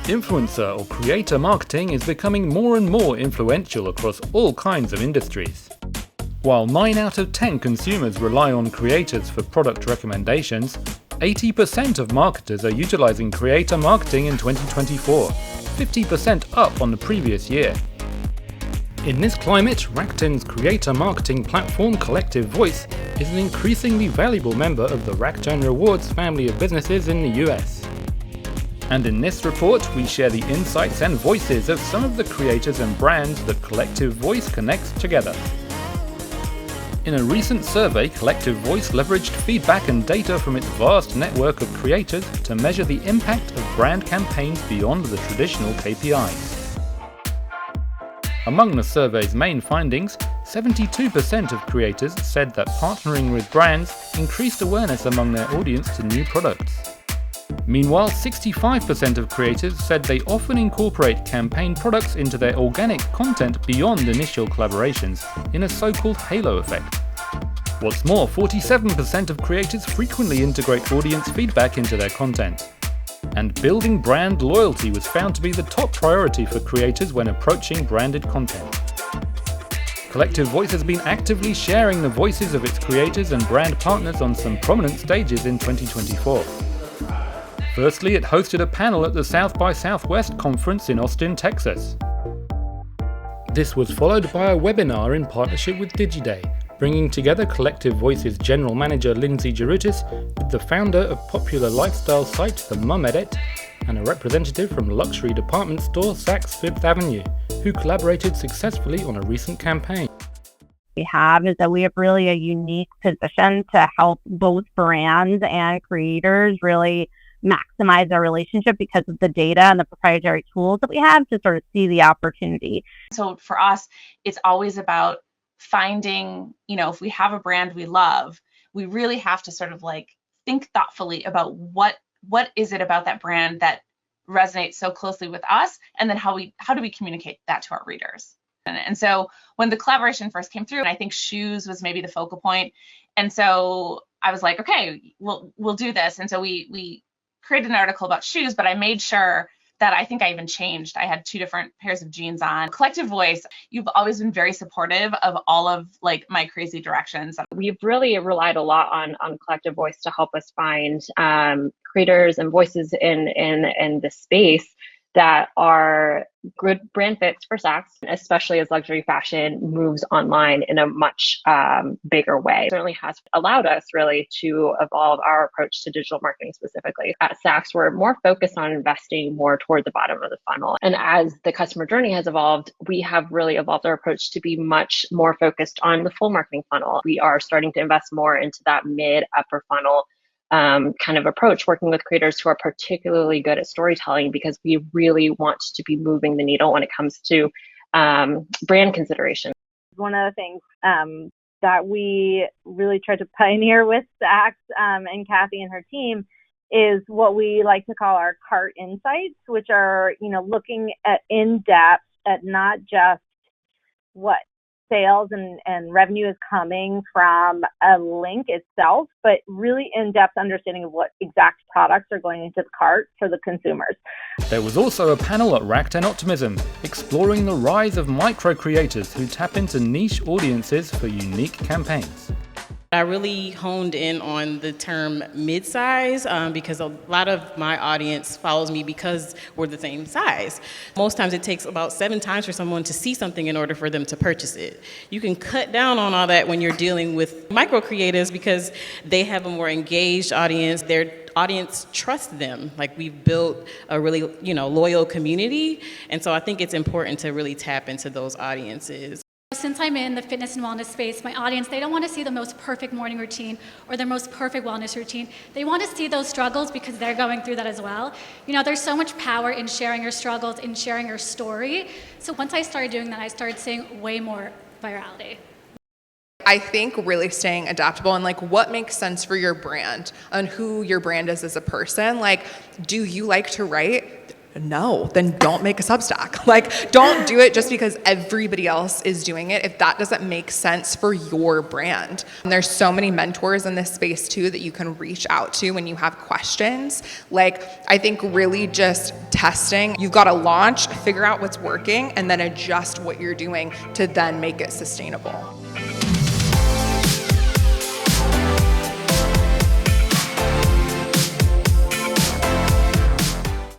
Influencer or creator marketing is becoming more and more influential across all kinds of industries. While 9 out of 10 consumers rely on creators for product recommendations, 80% of marketers are utilizing creator marketing in 2024, 50% up on the previous year. In this climate, Rakuten's creator marketing platform Collective Voice is an increasingly valuable member of the Rakuten Rewards family of businesses in the US. And in this report, we share the insights and voices of some of the creators and brands that Collective Voice connects together. In a recent survey, Collective Voice leveraged feedback and data from its vast network of creators to measure the impact of brand campaigns beyond the traditional KPIs. Among the survey's main findings, 72% of creators said that partnering with brands increased awareness among their audience to new products. Meanwhile, 65% of creators said they often incorporate campaign products into their organic content beyond initial collaborations in a so-called halo effect. What's more, 47% of creators frequently integrate audience feedback into their content. And building brand loyalty was found to be the top priority for creators when approaching branded content. Collective Voice has been actively sharing the voices of its creators and brand partners on some prominent stages in 2024. Firstly, it hosted a panel at the South by Southwest conference in Austin, Texas. This was followed by a webinar in partnership with DigiDay, bringing together Collective Voice's general manager Lindsay Jarutis with the founder of popular lifestyle site The Mum Edit and a representative from luxury department store Saks Fifth Avenue, who collaborated successfully on a recent campaign. We have is that we have really a unique position to help both brands and creators really maximize our relationship because of the data and the proprietary tools that we have to sort of see the opportunity. So for us, it's always about finding, if we have a brand we love, we really have to sort of like think thoughtfully about what is it about that brand that resonates so closely with us, and then how do we communicate that to our readers. And so when the collaboration first came through, I think shoes was maybe the focal point. And so I was like, okay, we'll do this. And so we created an article about shoes, but I made sure that I think I even changed. I had 2 different pairs of jeans on. Collective Voice, you've always been very supportive of all of like my crazy directions. We've really relied a lot on Collective Voice to help us find creators and voices in the space that are good brand fits for Saks, especially as luxury fashion moves online in a much bigger way. It certainly has allowed us really to evolve our approach to digital marketing specifically. At Saks, we're more focused on investing more toward the bottom of the funnel. And as the customer journey has evolved, we have really evolved our approach to be much more focused on the full marketing funnel. We are starting to invest more into that mid-upper funnel kind of approach, working with creators who are particularly good at storytelling, because we really want to be moving the needle when it comes to brand consideration. One of the things that we really tried to pioneer with Saks and Kathy and her team is what we like to call our cart insights, which are, looking at in depth at not just what sales and revenue is coming from a link itself, but really in-depth understanding of what exact products are going into the cart for the consumers. There was also a panel at Rakuten Optimism, exploring the rise of micro-creators who tap into niche audiences for unique campaigns. I really honed in on the term midsize because a lot of my audience follows me because we're the same size. Most times it takes about 7 times for someone to see something in order for them to purchase it. You can cut down on all that when you're dealing with micro creators because they have a more engaged audience. Their audience trusts them. Like, we've built a really, loyal community. And so I think it's important to really tap into those audiences. Since I'm in the fitness and wellness space, my audience, they don't want to see the most perfect morning routine or their most perfect wellness routine. They want to see those struggles because they're going through that as well. There's so much power in sharing your struggles, in sharing your story. So once I started doing that, I started seeing way more virality. I think really staying adaptable and what makes sense for your brand and who your brand is as a person. Do you like to write? no, then don't make a Substack. Like, don't do it just because everybody else is doing it if that doesn't make sense for your brand. And there's so many mentors in this space too that you can reach out to when you have questions. Like, I think really just testing, you've got to launch, figure out what's working, and then adjust what you're doing to then make it sustainable.